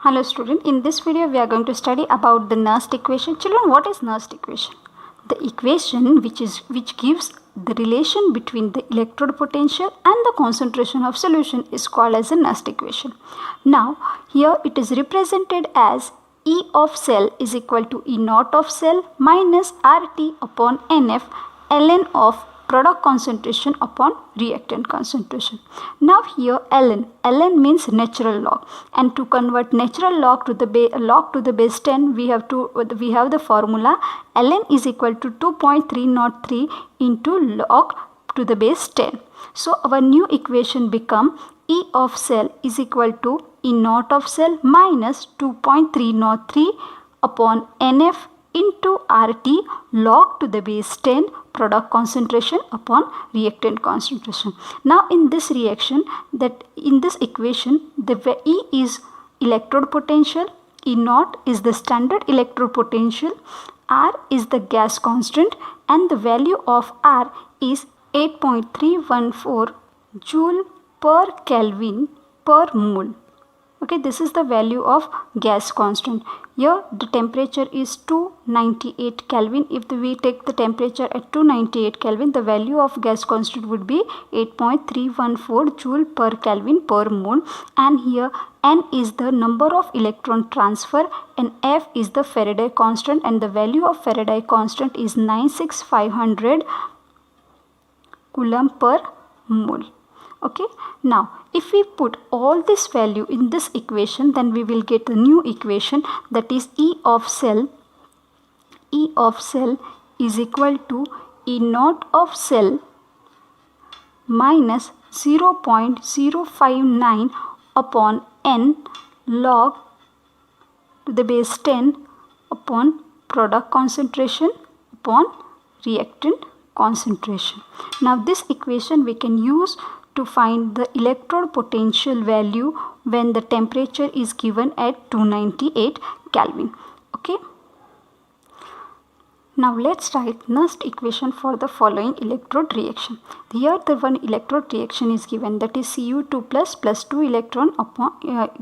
Hello student, in this video we are going to study about the Nernst equation. Children, what is Nernst equation? The equation which gives the relation between the electrode potential and the concentration of solution is called as a Nernst equation. Now here it is represented as E of cell is equal to E naught of cell minus RT upon NF ln of product concentration upon reactant concentration. Now here ln means natural log, and to convert natural log to the base 10 we have the formula ln is equal to 2.303 into log to the base 10. So our new equation become E of cell is equal to E naught of cell minus 2.303 upon NF into RT log to the base 10 product concentration upon reactant concentration. Now in this equation the E is electrode potential, E naught is the standard electrode potential, R is the gas constant, and the value of R is 8.314 joule per Kelvin per mole. Okay, this is the value of gas constant. Here the temperature is 298 Kelvin. If we take the temperature at 298 Kelvin, the value of gas constant would be 8.314 joule per Kelvin per mole. And here N is the number of electron transfer and F is the Faraday constant, and the value of Faraday constant is 96500 coulomb per mole. Okay, now if we put all this value in this equation, then we will get a new equation, that is E of cell is equal to E naught of cell minus 0.059 upon N log to the base 10 upon product concentration upon reactant concentration. Now this equation we can use to find the electrode potential value when the temperature is given at 298 Kelvin. Okay. Now let's write Nernst equation for the following electrode reaction. Here the one electrode reaction is given, that is Cu2 plus 2 electron upon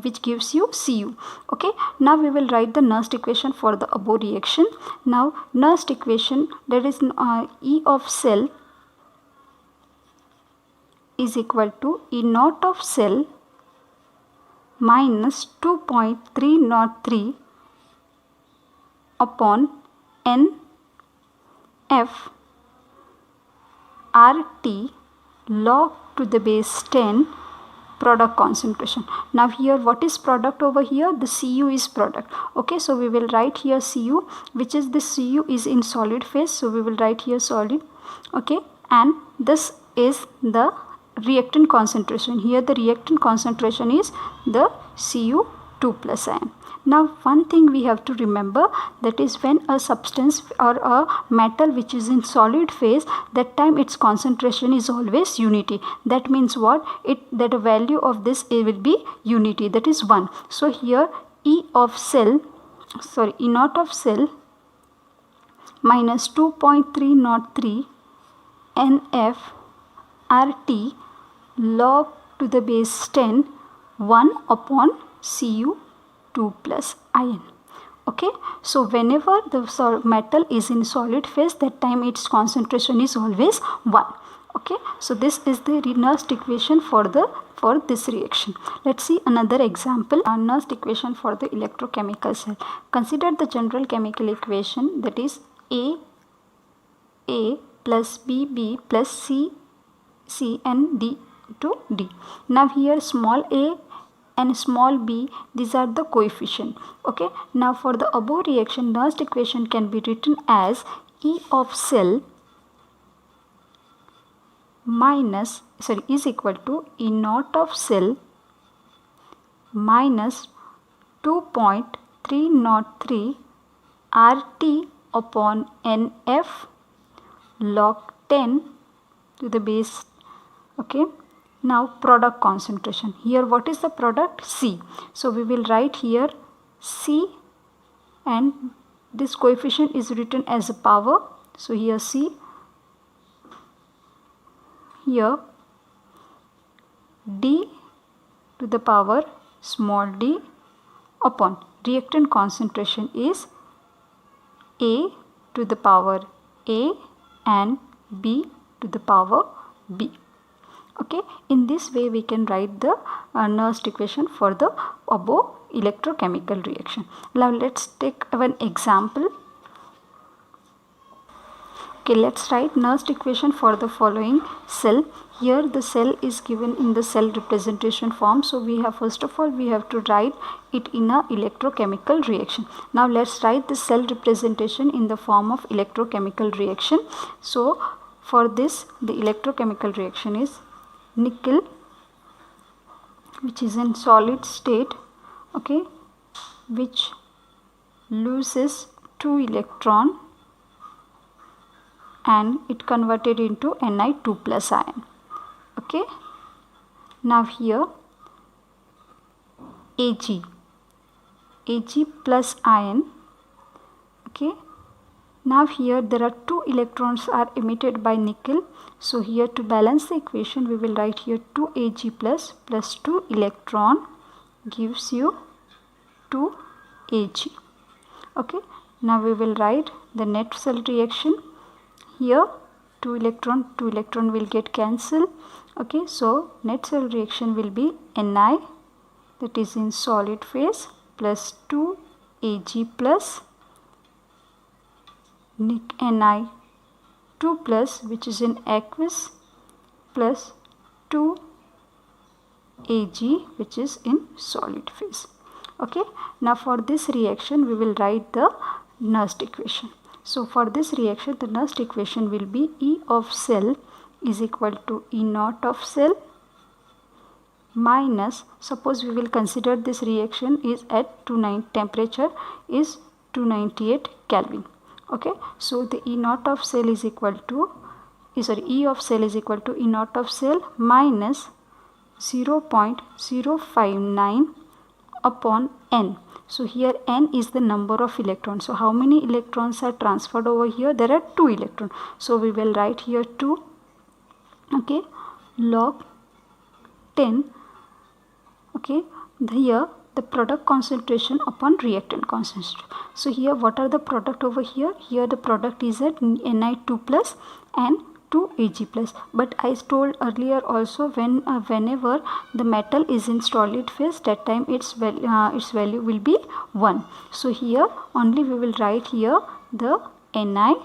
which gives you Cu. Okay. Now we will write the Nernst equation for the above reaction. Now Nernst equation, that is E of cell is equal to E naught of cell minus 2.303 upon NF RT log to the base 10 product concentration. Now here what is product over here? The Cu is product. Okay, so we will write here Cu, which is this Cu is in solid phase, so we will write here solid. Okay, and this is the reactant concentration. Here the reactant concentration is the Cu2 plus ion. Now one thing we have to remember, that is when a substance or a metal which is in solid phase, that time its concentration is always unity. That means what? That the value of this will be unity, that is 1. So here E naught of cell minus 2.303 NF RT log to the base 10 1 upon Cu2 plus ion. Okay, so whenever the metal is in solid phase, that time its concentration is always 1. Okay, so this is the Nernst equation for this reaction. Let's see another example. Our Nernst equation for the electrochemical cell. Consider the general chemical equation, that is A plus B plus C and D to D. Now here small a and small b, these are the coefficient. Okay, now for the above reaction, Nernst equation can be written as E of cell is equal to E naught of cell minus 2.303 RT upon NF log 10 to the base. Okay, now product concentration. Here what is the product? C. So we will write here C, and this coefficient is written as a power. So here C, here D to the power small d upon reactant concentration is A to the power A and B to the power B. Okay, in this way we can write the Nernst equation for the above electrochemical reaction. Now let's take one example. Okay, let's write Nernst equation for the following cell. Here the cell is given in the cell representation form. So we have, first of all, we have to write it in a electrochemical reaction. Now let's write the cell representation in the form of electrochemical reaction. So for this, the electrochemical reaction is nickel, which is in solid state, okay, which loses 2 electron and it converted into Ni2 plus ion. Okay, now here Ag plus ion. Okay, now here there are 2 electrons are emitted by nickel. So here to balance the equation we will write here 2Ag plus 2 electron gives you 2Ag. Okay, now we will write the net cell reaction. Here 2 electron will get cancelled. Okay, so net cell reaction will be Ni, that is in solid phase, plus 2Ag plus Ni2 plus, which is in aqueous, plus 2Ag, which is in solid phase. Okay, now for this reaction we will write the Nernst equation. So for this reaction the Nernst equation will be E of cell is equal to E naught of cell minus, suppose we will consider this reaction is at temperature is 298 Kelvin. Okay, so the E naught of cell is equal to E of cell is equal to E naught of cell minus 0.059 upon N. So here N is the number of electrons. So how many electrons are transferred over here? There are 2 electrons. So we will write here 2. Okay, log 10. Okay, here the product concentration upon reactant concentration. So here what are the product over here? Here the product is at Ni2 plus and 2Ag plus. But I told earlier also whenever the metal is in solid phase, that time its value will be 1. So here only we will write here the Ni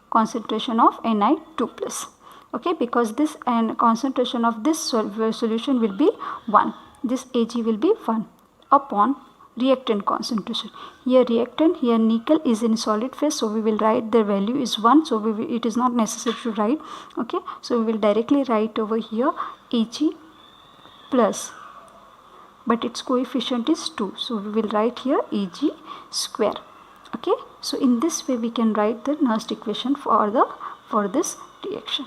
concentration of Ni2 plus. Okay, because this and concentration of this solution will be 1. This Ag will be 1 upon reactant concentration. Here reactant, here nickel is in solid phase, so we will write the value is 1. So it is not necessary to write. Okay, so we will directly write over here Ag plus, but its coefficient is 2. So we will write here Ag square. Okay, so in this way we can write the Nernst equation for this reaction.